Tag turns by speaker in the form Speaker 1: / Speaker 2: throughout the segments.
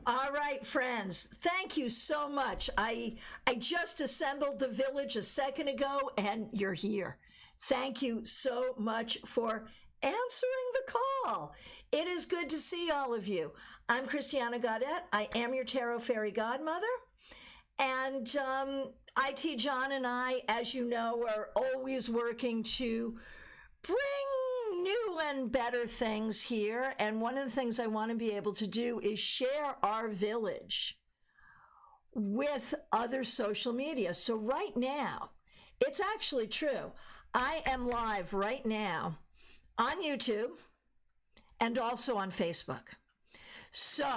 Speaker 1: All right, friends, thank you so much. I just assembled the village a second ago and you're here. Thank you so much for answering the call. It is good to see all of you. I'm Christiana Gaudet. I am your Tarot Fairy Godmother. And IT John and I, as you know, are always working to bring new and better things here. And one of the things I want to be able to do is share our village with other social media. So right now, it's actually true. I am live right now on YouTube and also on Facebook. So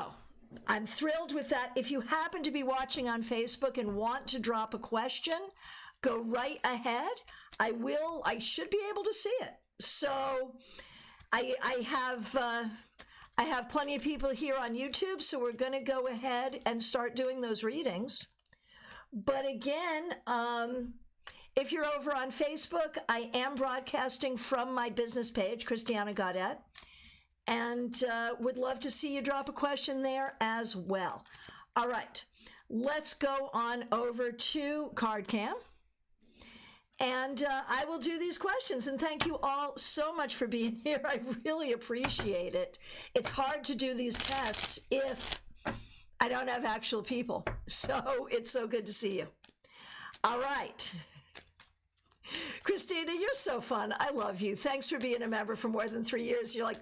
Speaker 1: I'm thrilled with that. If you happen to be watching on Facebook and want to drop a question, go right ahead. I should be able to see it. So I have plenty of people here on YouTube, so we're going to go ahead and start doing those readings. But again, if you're over on Facebook, I am broadcasting from my business page, Christiana Gaudet, and would love to see you drop a question there as well. All right, let's go on over to CardCam. And I will do these questions. And thank you all so much for being here. I really appreciate it. It's hard to do these tests if I don't have actual people. So it's so good to see you. All right. Christina, you're so fun. I love you. Thanks for being a member for more than 3 years. You're like,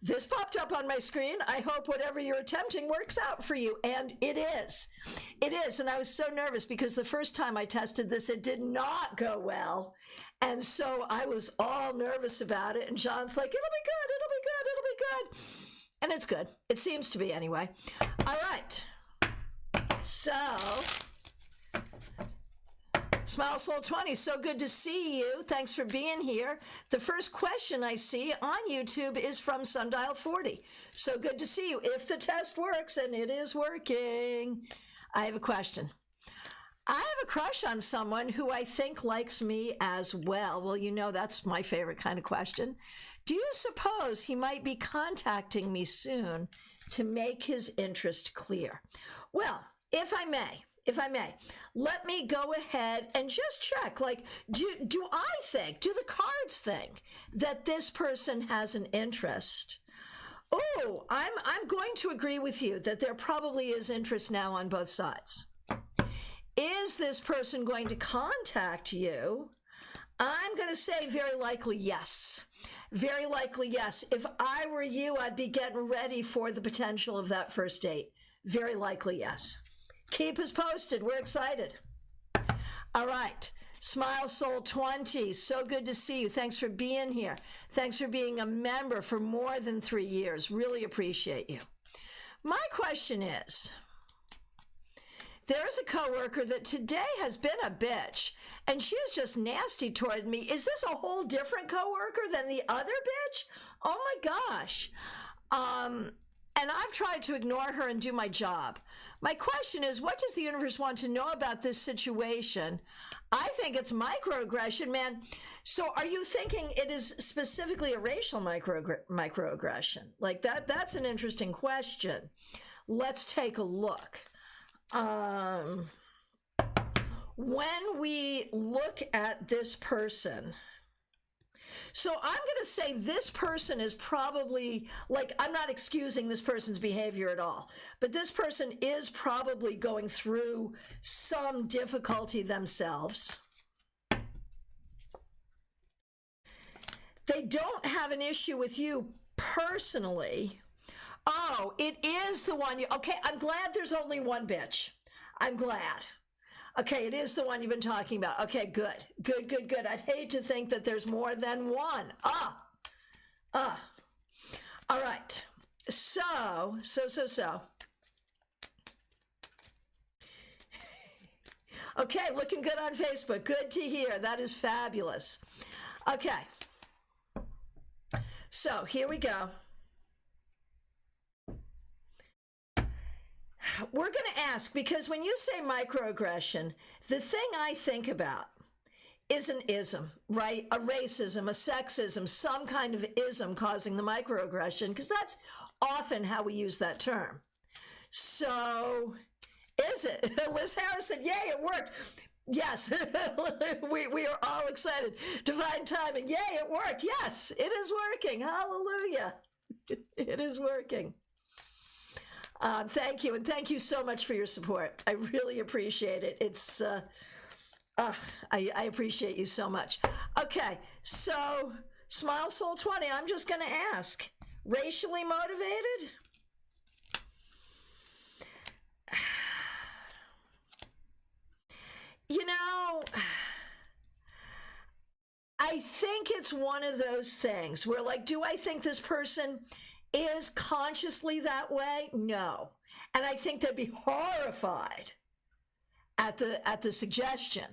Speaker 1: this popped up on my screen. I hope whatever you're attempting works out for you. And it is. It is. And I was so nervous because the first time I tested this, it did not go well. And so I was all nervous about it. And John's like, it'll be good. It'll be good. It'll be good. And it's good. It seems to be anyway. All right. So Smile Soul 20, so good to see you. Thanks for being here. The first question I see on YouTube is from Sundial 40. So good to see you. If the test works, and it is working, I have a question. I have a crush on someone who I think likes me as well. Well, you know that's my favorite kind of question. Do you suppose he might be contacting me soon to make his interest clear? Well, if I may, let me go ahead and just check, like, do the cards think that this person has an interest? Oh, I'm going to agree with you that there probably is interest now on both sides. Is this person going to contact you? I'm going to say very likely yes. Very likely yes. If I were you, I'd be getting ready for the potential of that first date. Very likely yes. Keep us posted. We're excited. All right. Smile Soul 20. So good to see you. Thanks for being here. Thanks for being a member for more than 3 years. Really appreciate you. My question is, there's a coworker that today has been a bitch, and she is just nasty toward me. Is this a whole different coworker than the other bitch? Oh my gosh. And I've tried to ignore her and do my job. My question is, what does the universe want to know about this situation? I think it's microaggression, man. So are you thinking it is specifically a racial microaggression? Like that's an interesting question. Let's take a look. When we look at this person, so I'm going to say this person is probably, like, I'm not excusing this person's behavior at all, but this person is probably going through some difficulty themselves. They don't have an issue with you personally. Oh, it is the one you, okay, I'm glad there's only one bitch. I'm glad. Okay, it is the one you've been talking about. Okay, good. I'd hate to think that there's more than one. All right. So. Okay, looking good on Facebook. Good to hear. That is fabulous. Okay. So here we go. We're going to ask, because when you say microaggression, the thing I think about is an ism, right? A racism, a sexism, some kind of ism causing the microaggression, because that's often how we use that term. So, is it? Liz Harrison, yay, it worked. Yes, we are all excited. Divine timing, yay, it worked. Yes, it is working. Hallelujah. It is working. Thank you, and thank you so much for your support. I really appreciate it. It's, I appreciate you so much. Okay, so Smile Soul 20, I'm just going to ask, racially motivated? You know, I think it's one of those things where, like, do I think this person is consciously that way? No. And I think they'd be horrified at the suggestion.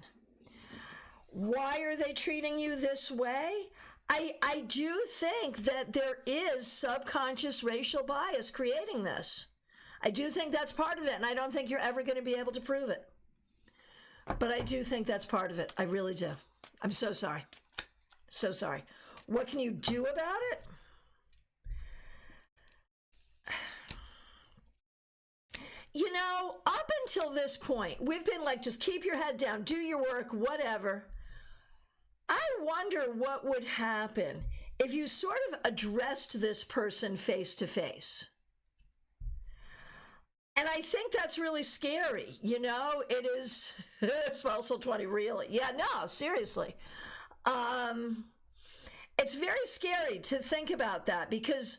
Speaker 1: Why are they treating you this way? I do think that there is subconscious racial bias creating this. I do think that's part of it, and I don't think you're ever going to be able to prove it. But I do think that's part of it. I really do. I'm so sorry. So sorry. What can you do about it? You know, up until this point, we've been like, just keep your head down, do your work, whatever. I wonder what would happen if you sort of addressed this person face to face. And I think that's really scary. You know, it is. Smile Soul 20, really. Yeah, no, seriously. It's very scary to think about that, because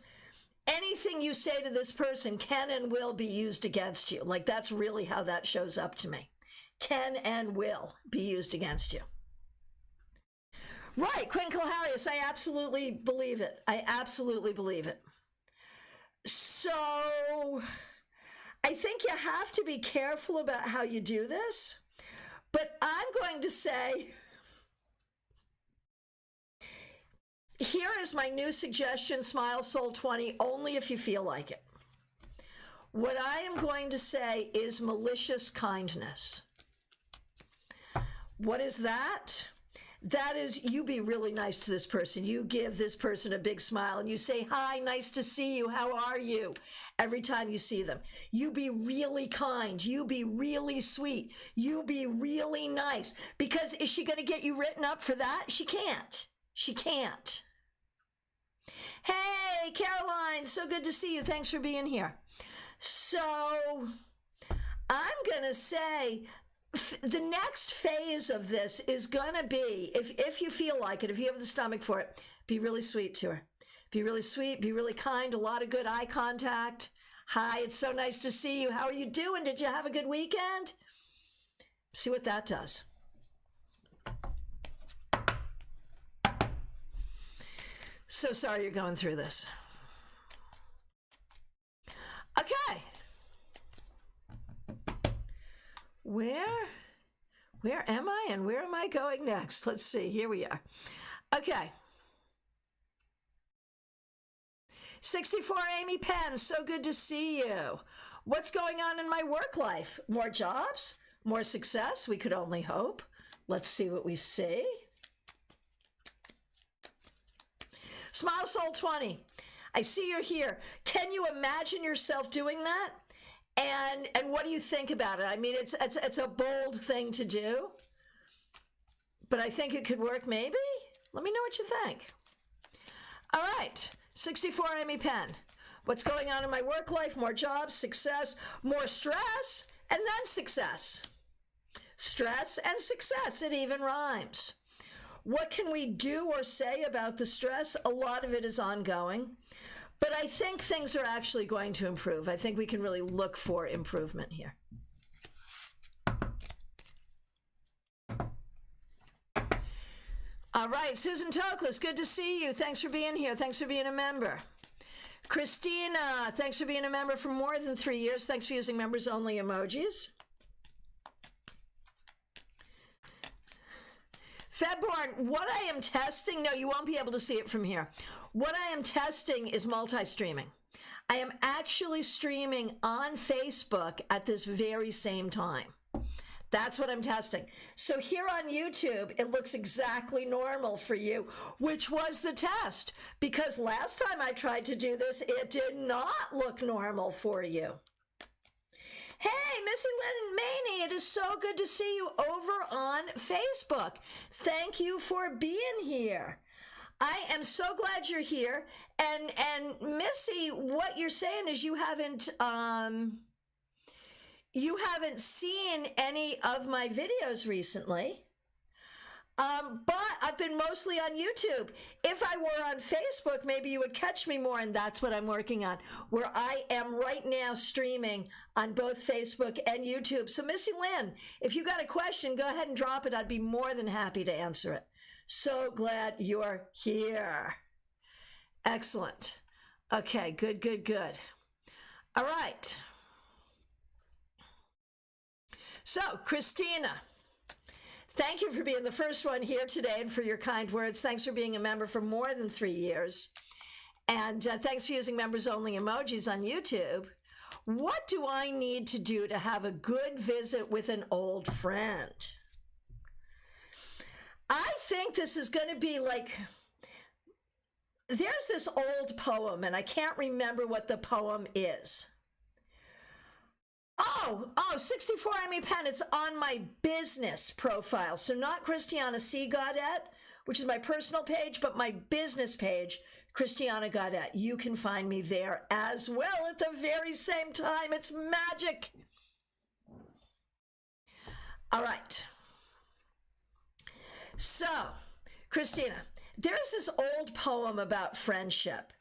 Speaker 1: anything you say to this person can and will be used against you. Like, that's really how that shows up to me. Can and will be used against you. Right, Quinn Kalharius, I absolutely believe it. I absolutely believe it. So I think you have to be careful about how you do this, but I'm going to say, here is my new suggestion, Smile Soul 20, only if you feel like it. What I am going to say is malicious kindness. What is that? That is, you be really nice to this person. You give this person a big smile and you say, hi, nice to see you. How are you? Every time you see them. You be really kind. You be really sweet. You be really nice. Because is she going to get you written up for that? She can't. She can't. Hey, Caroline, so good to see you. Thanks for being here. So I'm going to say, the next phase of this is going to be, if you feel like it, if you have the stomach for it, be really sweet to her. Be really sweet, be really kind, a lot of good eye contact. Hi, it's so nice to see you. How are you doing? Did you have a good weekend? See what that does. So sorry you're going through this. Okay. Where am I and where am I going next? Let's see. Here we are. Okay. 64 Amy Penn, so good to see you. What's going on in my work life? More jobs? More success? We could only hope. Let's see what we see. Smile Soul 20. I see you're here. Can you imagine yourself doing that? And what do you think about it? I mean, it's a bold thing to do, but I think it could work maybe. Let me know what you think. All right, 64 Amy Penn. What's going on in my work life? More jobs, success, more stress, and then success. Stress and success, it even rhymes. What can we do or say about the stress? A lot of it is ongoing. But I think things are actually going to improve. I think we can really look for improvement here. All right, Susan Toklas, good to see you. Thanks for being here. Thanks for being a member. Christina, thanks for being a member for more than 3 years. Thanks for using members-only emojis. Febborn, what I am testing, no, you won't be able to see it from here. What I am testing is multi-streaming. I am actually streaming on Facebook at this very same time. That's what I'm testing. So here on YouTube, it looks exactly normal for you, which was the test. Because last time I tried to do this, it did not look normal for you. Hey, Missy Lynn Maney, it is so good to see you over on Facebook. Thank you for being here. I am so glad you're here. And Missy, what you're saying is you haven't seen any of my videos recently. But I've been mostly on YouTube. If I were on Facebook, maybe you would catch me more, and that's what I'm working on, where I am right now streaming on both Facebook and YouTube. So Missy Lynn, if you got a question, go ahead and drop it. I'd be more than happy to answer it. So glad you're here. Excellent. Okay, good. All right. So, Christina, thank you for being the first one here today and for your kind words. Thanks for being a member for more than 3 years. And thanks for using members only emojis on YouTube. What do I need to do to have a good visit with an old friend? I think this is going to be like, there's this old poem, and I can't remember what the poem is. Oh, 64 Emmy Pen. It's on my business profile. So not Christiana C. Gaudet, which is my personal page, but my business page, Christiana Gaudet. You can find me there as well at the very same time. It's magic. All right. So, Christina, there's this old poem about friendship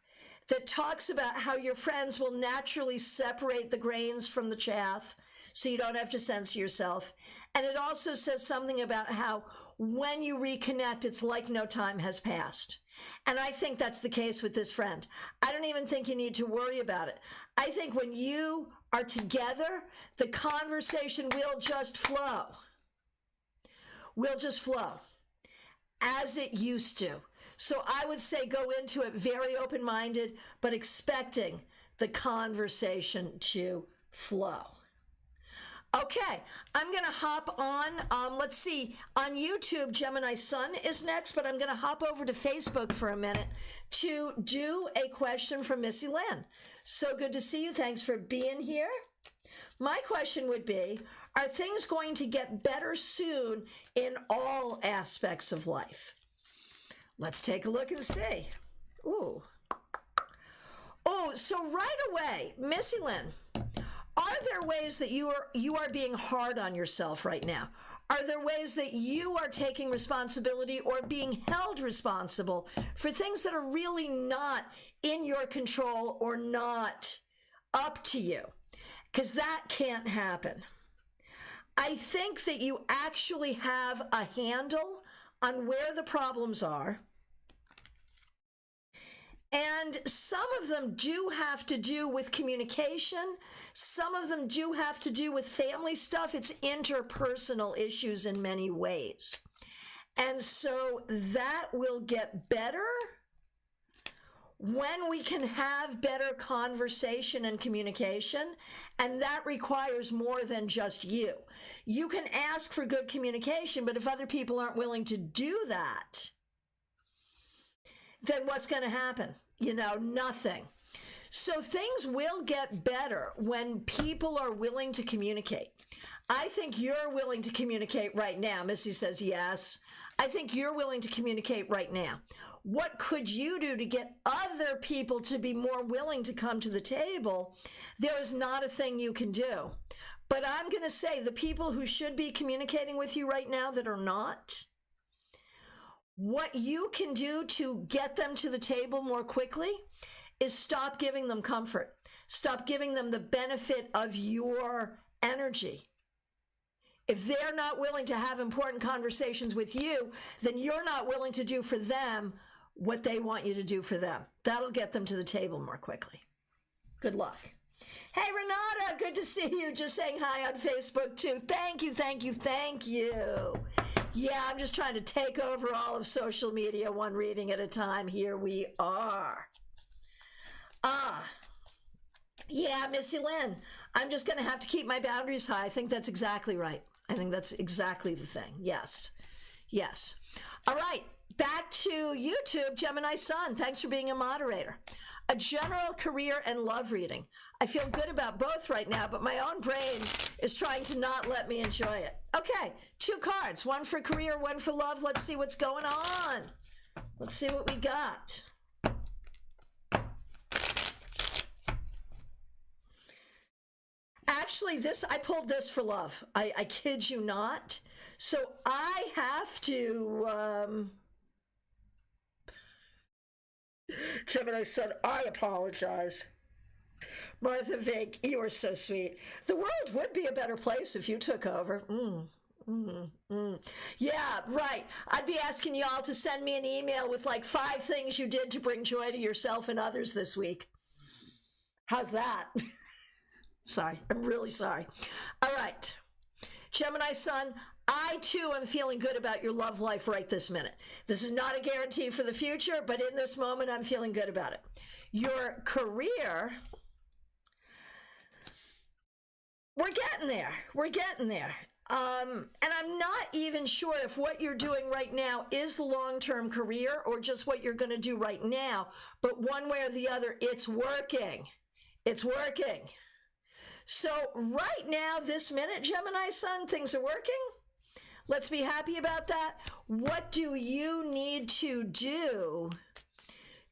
Speaker 1: that talks about how your friends will naturally separate the grains from the chaff so you don't have to censor yourself. And it also says something about how when you reconnect, it's like no time has passed. And I think that's the case with this friend. I don't even think you need to worry about it. I think when you are together, the conversation will just flow. Will just flow as it used to. So I would say go into it very open-minded, but expecting the conversation to flow. Okay, I'm going to hop on. Let's see. On YouTube, Gemini Sun is next, but I'm going to hop over to Facebook for a minute to do a question from Missy Lynn. So good to see you. Thanks for being here. My question would be, are things going to get better soon in all aspects of life? Let's take a look and see. Ooh. Oh, so right away, Missy Lynn, are there ways that you are being hard on yourself right now? Are there ways that you are taking responsibility or being held responsible for things that are really not in your control or not up to you? Because that can't happen. I think that you actually have a handle on where the problems are. And some of them do have to do with communication. Some of them do have to do with family stuff. It's interpersonal issues in many ways. And so that will get better when we can have better conversation and communication. And that requires more than just you. You can ask for good communication, but if other people aren't willing to do that, then what's going to happen? Nothing. So things will get better when people are willing to communicate. I think you're willing to communicate right now. Missy says yes. I think you're willing to communicate right now. What could you do to get other people to be more willing to come to the table? There is not a thing you can do. But I'm going to say the people who should be communicating with you right now that are not, what you can do to get them to the table more quickly is stop giving them comfort. Stop giving them the benefit of your energy. If they're not willing to have important conversations with you, then you're not willing to do for them what they want you to do for them. That'll get them to the table more quickly. Good luck. Hey, Renata, good to see you. Just saying hi on Facebook, too. Thank you. Yeah, I'm just trying to take over all of social media, one reading at a time. Here we are. Yeah, Missy Lynn, I'm just going to have to keep my boundaries high. I think that's exactly right. I think that's exactly the thing. Yes. All right, back to YouTube, Gemini Sun. Thanks for being a moderator. a general career and love reading. I feel good about both right now, but my own brain is trying to not let me enjoy it. Okay, 2 cards, one for career, one for love. Let's see what's going on. Let's see what we got. Actually, I pulled this for love. I kid you not. So I have to, Gemini said, I apologize. Martha Vink, you are so sweet. The world would be a better place if you took over. Yeah, right. I'd be asking y'all to send me an email with like 5 things you did to bring joy to yourself and others this week. How's that? Sorry, I'm really sorry. All right. Gemini Sun, I too am feeling good about your love life right this minute. This is not a guarantee for the future, but in this moment, I'm feeling good about it. Your career, we're getting there. We're getting there. And I'm not even sure if what you're doing right now is the long-term career or just what you're going to do right now. But one way or the other, it's working. It's working. So right now, this minute, Gemini Sun, things are working. Let's be happy about that. What do you need to do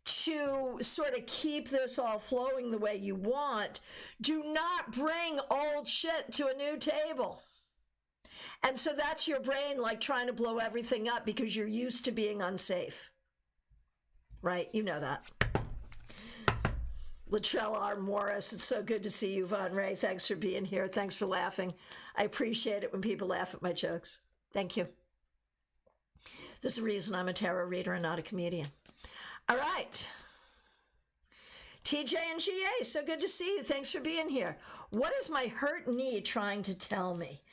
Speaker 1: to sort of keep this all flowing the way you want? Do not bring old shit to a new table. And so that's your brain like trying to blow everything up because you're used to being unsafe. Right? You know that. Latrell R. Morris, it's so good to see you. Von Ray, thanks for being here. Thanks for laughing. I appreciate it when people laugh at my jokes. Thank you. There's a reason I'm a tarot reader and not a comedian. All right. TJ and GA, so good to see you. Thanks for being here. What is my hurt knee trying to tell me?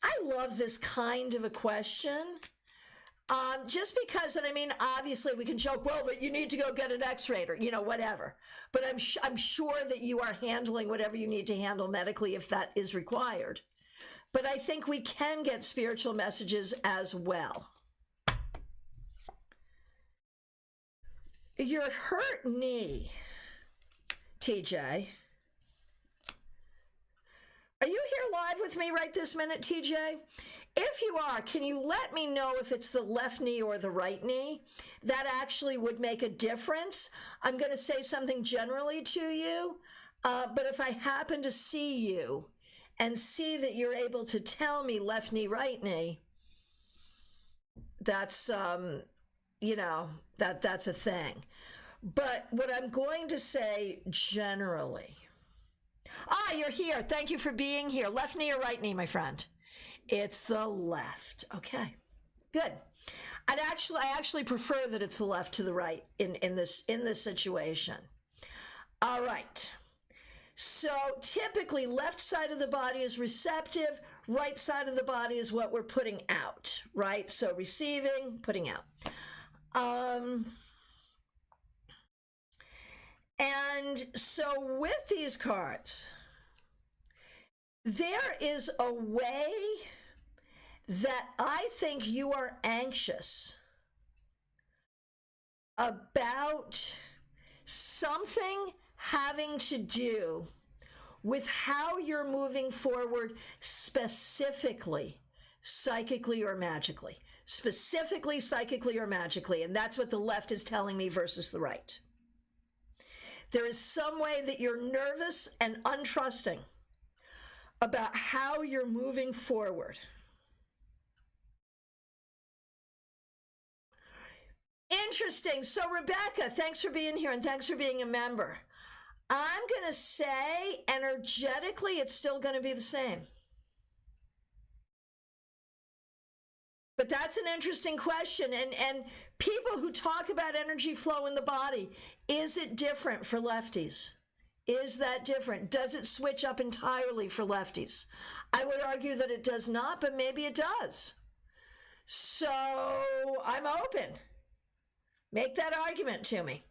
Speaker 1: I love this kind of a question. Just because, and I mean, obviously we can joke, well, that you need to go get an x-ray or, you know, whatever. But I'm sure that you are handling whatever you need to handle medically if that is required. But I think we can get spiritual messages as well. Your hurt knee, TJ. Are you here live with me right this minute, TJ? If you are, can you let me know if it's the left knee or the right knee? That actually would make a difference. I'm going to say something generally to you, but if I happen to see you and see that you're able to tell me left knee, right knee, that's, you know, that's a thing. But what I'm going to say generally, you're here. Thank you for being here. Left knee or right knee, my friend? It's the left. Okay, good. I actually prefer that it's the left to the right in this situation. All right. So typically, left side of the body is receptive. Right side of the body is what we're putting out. Right. So receiving, putting out. And so with these cards, there is a way that I think you are anxious about something having to do with how you're moving forward specifically, psychically or magically. Specifically, psychically or magically. And that's what the left is telling me versus the right. There is some way that you're nervous and untrusting about how you're moving forward. Interesting. So Rebecca, thanks for being here and thanks for being a member. I'm going to say energetically, it's still going to be the same. But that's an interesting question. And people who talk about energy flow in the body, is it different for lefties? Is that different? Does it switch up entirely for lefties? I would argue that it does not, but maybe it does. So I'm open. Make that argument to me.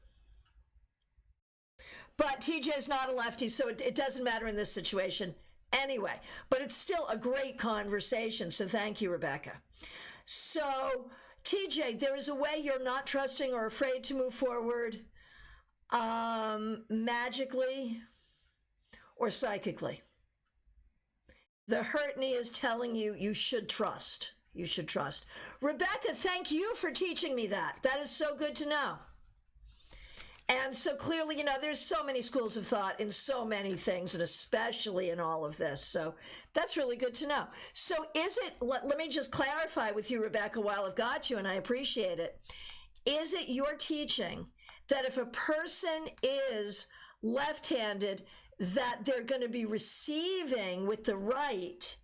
Speaker 1: But TJ's not a lefty, so it doesn't matter in this situation anyway. But it's still a great conversation, so thank you, Rebecca. So, TJ, there is a way you're not trusting or afraid to move forward. Magically or psychically. The hurt knee is telling you you should trust. You should trust. Rebecca, thank you for teaching me that. That is so good to know. And so clearly, you know, there's so many schools of thought in so many things, and especially in all of this. So that's really good to know. So is it, let me just clarify with you, Rebecca, while I've got you, and I appreciate it. Is it your teaching that if a person is left-handed, that they're going to be receiving with the right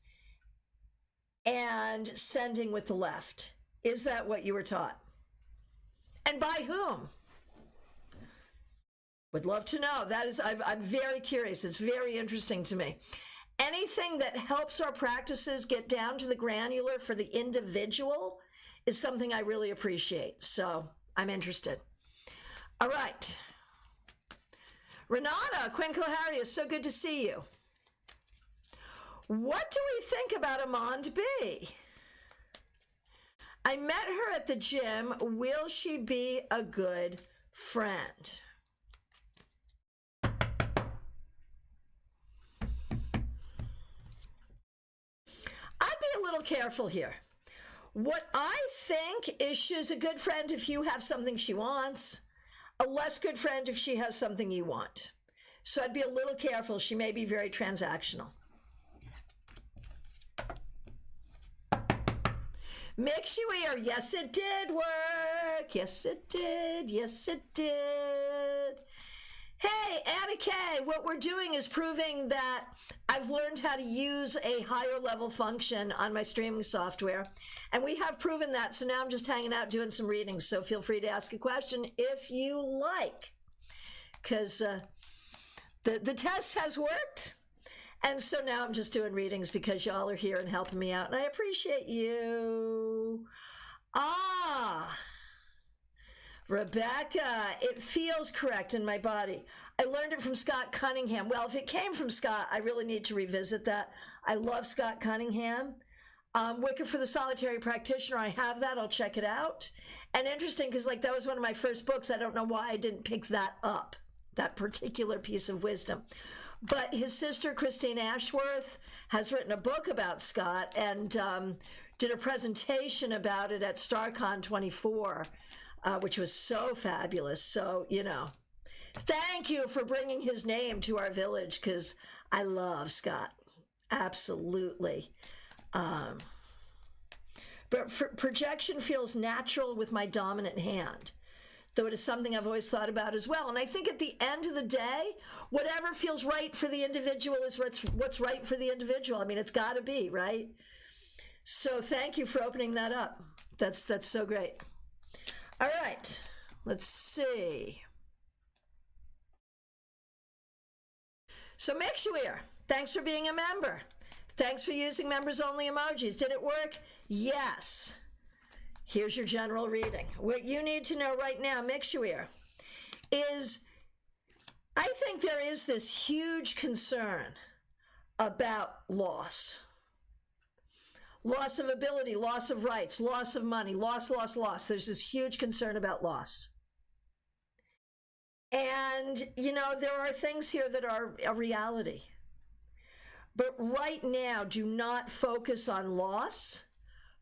Speaker 1: and sending with the left? Is that what you were taught? And by whom? Would love to know. That is, I'm very curious. It's very interesting to me. Anything that helps our practices get down to the granular for the individual is something I really appreciate. So I'm interested. All right. Renata, Quinn Kalahari, is so good to see you. What do we think about Amand B? I met her at the gym. Will she be a good friend? I'd be a little careful here. What I think is she's a good friend if you have something she wants, a less good friend if she has something you want. So I'd be a little careful. She may be very transactional. Mix you ear. Yes, it did work. Yes, it did. Yes, it did. Hey, Anna Kay, what we're doing is proving that I've learned how to use a higher level function on my streaming software. And we have proven that. So now I'm just hanging out doing some readings. So feel free to ask a question if you like. Because the test has worked. And so now I'm just doing readings because y'all are here and helping me out. And I appreciate you. Rebecca, it feels correct in my body. I learned it from Scott Cunningham. Well, if it came from Scott, I really need to revisit that. I love Scott Cunningham. Wicked for the Solitary Practitioner, I have that. I'll check it out. And interesting, because like that was one of my first books. I don't know why I didn't pick that up, that particular piece of wisdom. But his sister, Christine Ashworth, has written a book about Scott and did a presentation about it at StarCon 24. Which was so fabulous. So, you know, thank you for bringing his name to our village because I love Scott. Absolutely. But projection feels natural with my dominant hand, though it is something I've always thought about as well. And I think at the end of the day, whatever feels right for the individual is what's right for the individual. I mean, it's got to be, right? So thank you for opening that up. That's so great. All right, let's see. So Mixuir, thanks for being a member. Thanks for using members only emojis. Did it work? Yes. Here's your general reading. What you need to know right now, Mixuir, is I think there is this huge concern about loss. Loss of ability, loss of rights, loss of money, loss. There's this huge concern about loss. And, you know, there are things here that are a reality. But right now, do not focus on loss.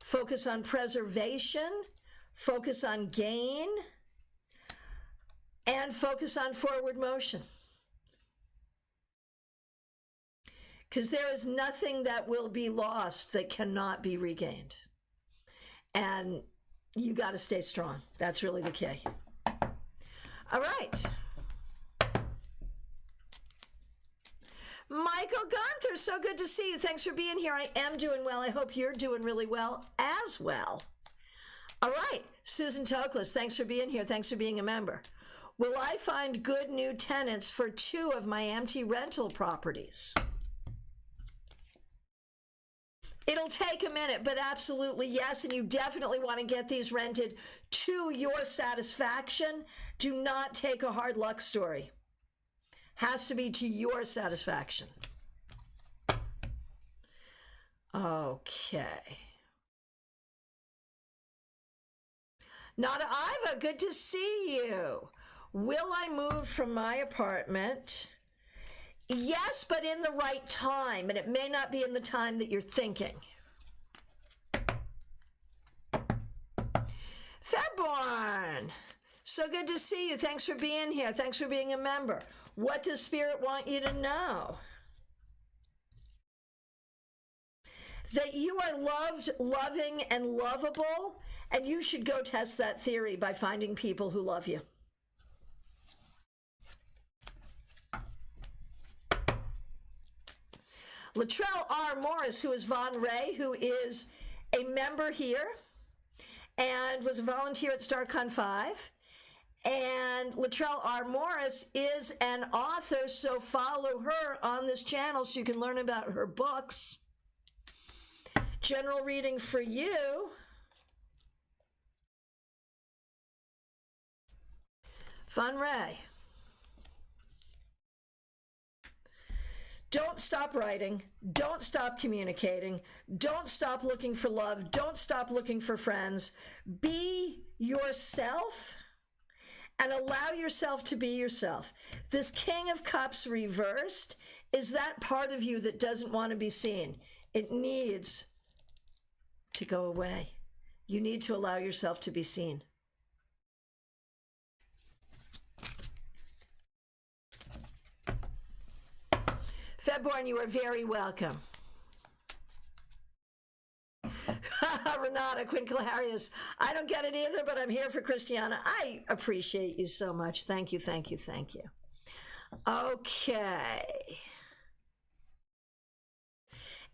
Speaker 1: Focus on preservation. Focus on gain. And focus on forward motion. Because there is nothing that will be lost that cannot be regained. And you got to stay strong. That's really the key. All right. Michael Gunther, so good to see you. Thanks for being here. I am doing well. I hope you're doing really well as well. All right. Susan Toklas, thanks for being here. Thanks for being a member. Will I find good new tenants for 2 of my empty rental properties? It'll take a minute, but absolutely yes, and you definitely want to get these rented to your satisfaction. Do not take a hard luck story. Has to be to your satisfaction. Okay. Nada Iva, good to see you. Will I move from my apartment? Yes, but in the right time, and it may not be in the time that you're thinking. Febborn, so good to see you. Thanks for being here. Thanks for being a member. What does Spirit want you to know? That you are loved, loving, and lovable, and you should go test that theory by finding people who love you. Latrell R. Morris, who is Von Ray, who is a member here and was a volunteer at StarCon 5. And Latrell R. Morris is an author, so follow her on this channel so you can learn about her books. General reading for you. Von Ray. Don't stop writing. Don't stop communicating. Don't stop looking for love. Don't stop looking for friends. Be yourself and allow yourself to be yourself. This King of Cups reversed is that part of you that doesn't want to be seen. It needs to go away. You need to allow yourself to be seen. Febborn, you are very welcome. Renata Quinn Clarius, I don't get it either, but I'm here for Christiana. I appreciate you so much. Thank you, thank you, thank you. Okay.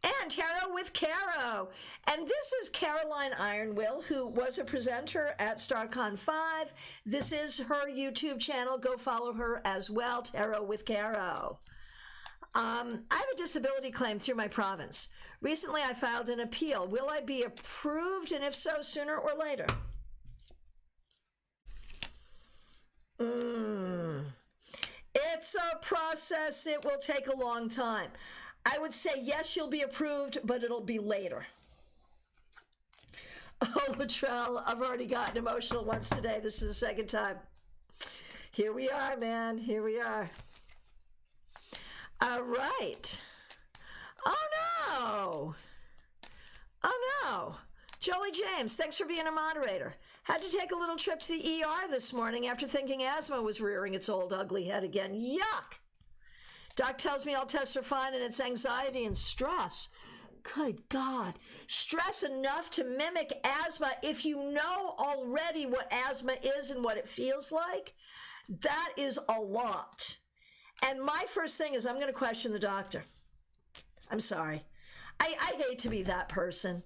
Speaker 1: And Tarot with Caro. And this is Caroline Ironwill, who was a presenter at StarCon 5. This is her YouTube channel. Go follow her as well, Tarot with Caro. I have a disability claim through my province. Recently, I filed an appeal. Will I be approved, and if so, sooner or later? It's a process. It will take a long time. I would say, yes, you'll be approved, but it'll be later. Oh, Latrell, I've already gotten emotional once today. This is the second time. Here we are, man. Here we are. All right. Oh, no. Oh, no. Jolie James, thanks for being a moderator. Had to take a little trip to the ER this morning after thinking asthma was rearing its old ugly head again. Yuck. Doc tells me all tests are fine and it's anxiety and stress. Good God. Stress enough to mimic asthma if you know already what asthma is and what it feels like. That is a lot. And my first thing is I'm going to question the doctor. I'm sorry. I hate to be that person,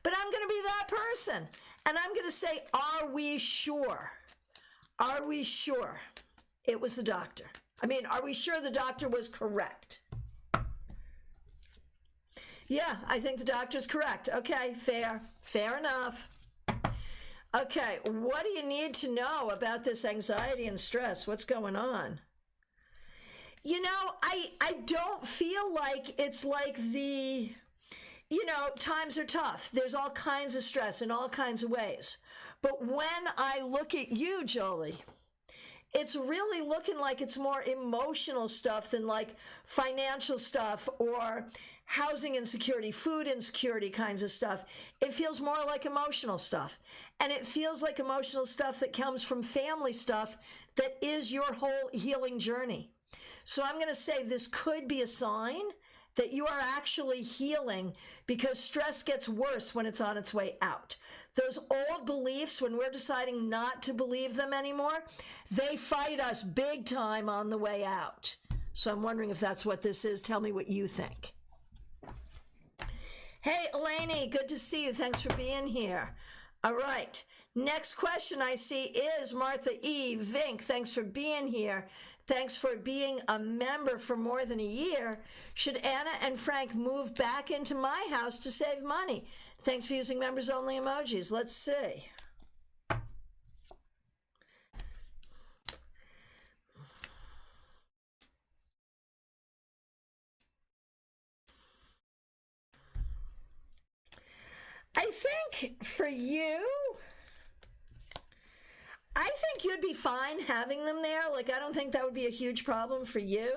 Speaker 1: but I'm going to be that person. And I'm going to say, are we sure? Are we sure it was the doctor? I mean, are we sure the doctor was correct? Yeah, I think the doctor's correct. Okay, fair. Fair enough. Okay, what do you need to know about this anxiety and stress? What's going on? You know, I don't feel like it's like the, you know, times are tough. There's all kinds of stress in all kinds of ways. But when I look at you, Jolie, it's really looking like it's more emotional stuff than like financial stuff or housing insecurity, food insecurity kinds of stuff. It feels more like emotional stuff. And it feels like emotional stuff that comes from family stuff that is your whole healing journey. So I'm going to say this could be a sign that you are actually healing because stress gets worse when it's on its way out. Those old beliefs, when we're deciding not to believe them anymore, they fight us big time on the way out. So I'm wondering if that's what this is. Tell me what you think. Hey, Eleni, good to see you. Thanks for being here. All right. Next question I see is Martha E. Vink. Thanks for being here. Thanks for being a member for more than a year. Should Anna and Frank move back into my house to save money? Thanks for using members only emojis. Let's see. I think for you, I think you'd be fine having them there. Like, I don't think that would be a huge problem for you.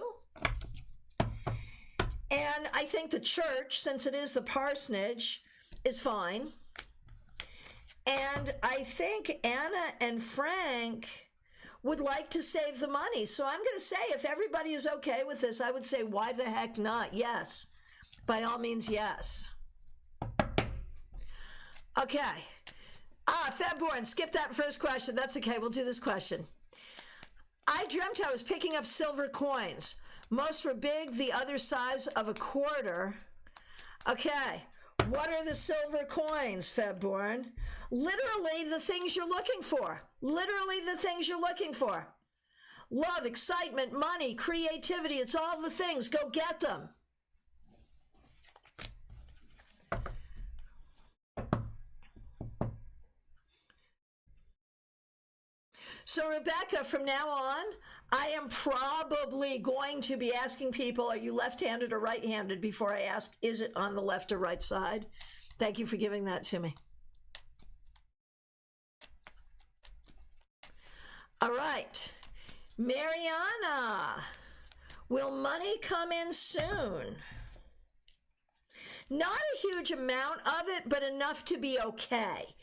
Speaker 1: And I think the church, since it is the parsonage, is fine. And I think Anna and Frank would like to save the money. So I'm going to say, if everybody is okay with this, I would say, why the heck not? Yes. By all means, yes. Okay. Febborn, skip that first question. That's okay. We'll do this question. I dreamt I was picking up silver coins. Most were big, the other size of a quarter. Okay. What are the silver coins, Febborn? Literally the things you're looking for. Literally the things you're looking for. Love, excitement, money, creativity. It's all the things. Go get them. So, Rebecca, from now on, I am probably going to be asking people, are you left-handed or right-handed, before I ask, is it on the left or right side? Thank you for giving that to me. All right. Mariana, will money come in soon? Not a huge amount of it, but enough to be okay.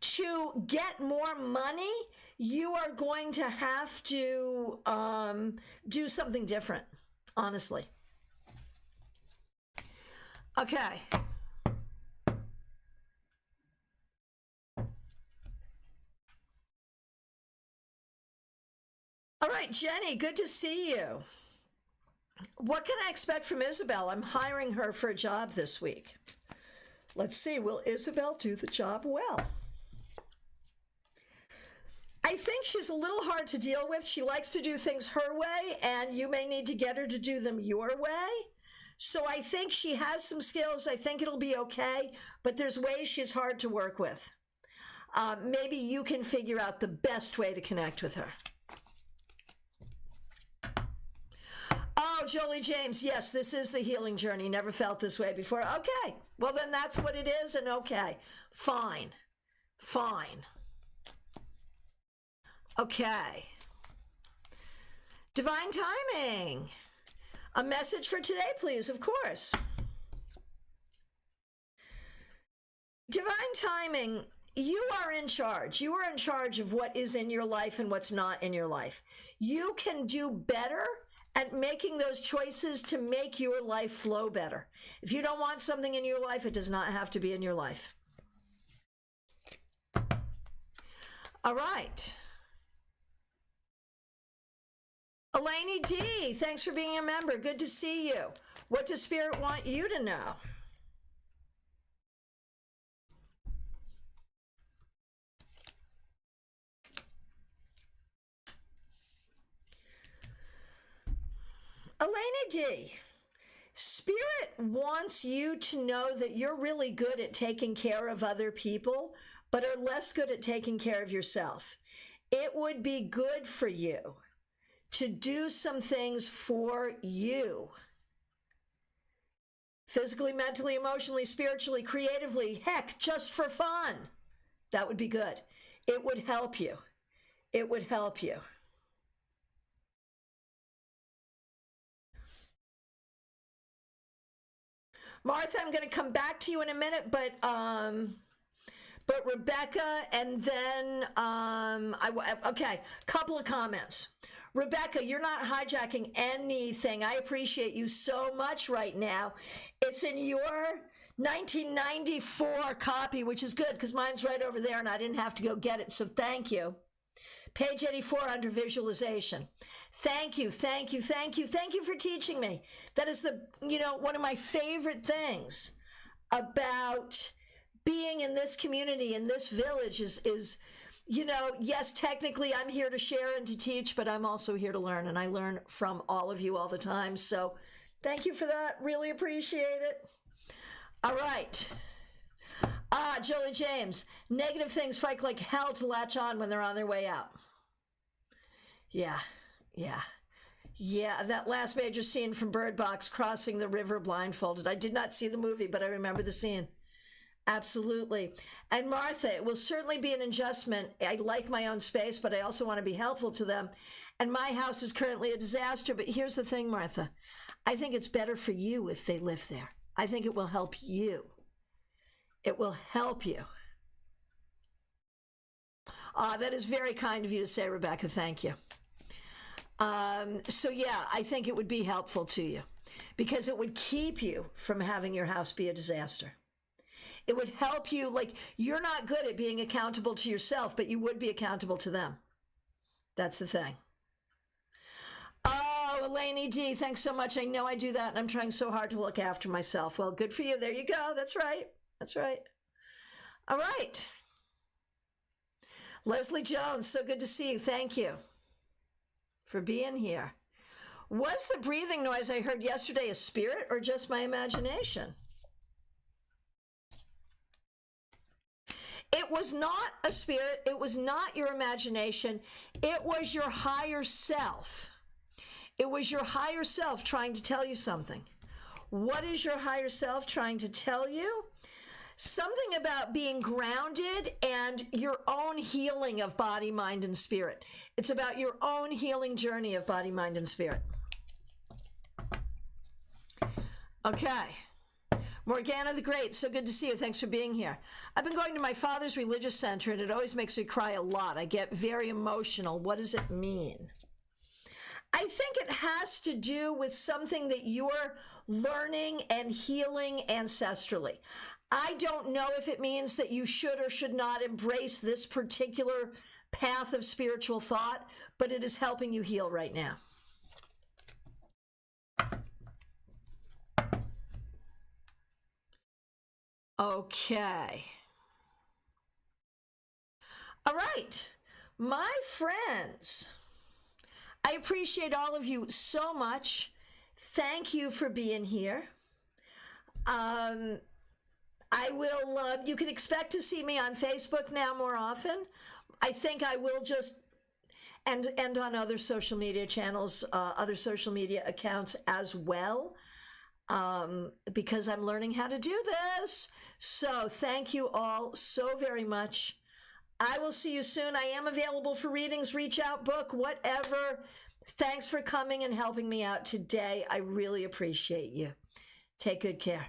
Speaker 1: To get more money, you are going to have to do something different, honestly. Okay. All right, Jenny, good to see you. What can I expect from Isabel? I'm hiring her for a job this week. Let's see, will Isabel do the job well? I think she's a little hard to deal with. She likes to do things her way, and you may need to get her to do them your way. So I think she has some skills. I think it'll be okay, but there's ways she's hard to work with. Maybe you can figure out the best way to connect with her. Oh, Jolie James, yes, this is the healing journey. Never felt this way before. Okay, well then that's what it is, and okay, fine, fine. Okay. Divine timing. A message for today, please, of course. Divine timing, you are in charge. You are in charge of what is in your life and what's not in your life. You can do better at making those choices to make your life flow better. If you don't want something in your life, it does not have to be in your life. All right. Elaine D, thanks for being a member. Good to see you. What does Spirit want you to know? Elena D, Spirit wants you to know that you're really good at taking care of other people, but are less good at taking care of yourself. It would be good for you to do some things for you. Physically, mentally, emotionally, spiritually, creatively, heck, just for fun. That would be good. It would help you. It would help you. Martha, I'm going to come back to you in a minute, but Rebecca, and then, okay, couple of comments. Rebecca, you're not hijacking anything. I appreciate you so much right now. It's in your 1994 copy, which is good because mine's right over there and I didn't have to go get it. So thank you. Page 84 under visualization. Thank you, thank you, thank you. Thank you for teaching me. That is one of my favorite things about being in this community, in this village is yes, technically I'm here to share and to teach, but I'm also here to learn, and I learn from all of you all the time. So thank you for that. Really appreciate it. All right. Jolie James, negative things fight like hell to latch on when they're on their way out. Yeah, that last major scene from Bird Box, crossing the river blindfolded. I did not see the movie, but I remember the scene. Absolutely. And Martha, it will certainly be an adjustment. I like my own space, but I also want to be helpful to them. And my house is currently a disaster. But here's the thing, Martha. I think it's better for you if they live there. I think it will help you. It will help you. That is very kind of you to say, Rebecca. Thank you. So yeah, I think it would be helpful to you because it would keep you from having your house be a disaster. It would help you, like, you're not good at being accountable to yourself, but you would be accountable to them. That's the thing. Oh, Elaine D, thanks so much. I know I do that, and I'm trying so hard to look after myself. Well, good for you. There you go. That's right. That's right. All right. Leslie Jones, so good to see you. Thank you for being here. Was the breathing noise I heard yesterday a spirit or just my imagination? It was not a spirit. It was not your imagination. It was your higher self. It was your higher self trying to tell you something. What is your higher self trying to tell you? Something about being grounded and your own healing of body, mind, and spirit. It's about your own healing journey of body, mind, and spirit. Okay. Morgana the Great, so good to see you. Thanks for being here. I've been going to my father's religious center, and it always makes me cry a lot. I get very emotional. What does it mean? I think it has to do with something that you're learning and healing ancestrally. I don't know if it means that you should or should not embrace this particular path of spiritual thought, but it is helping you heal right now. Okay. All right, my friends, I appreciate all of you so much. Thank you for being here. I will, you can expect to see me on Facebook now more often. I think I will just, and on other social media channels, other social media accounts as well. Because I'm learning how to do this. So thank you all so very much. I will see you soon. I am available for readings, reach out, book, whatever. Thanks for coming and helping me out today. I really appreciate you. Take good care.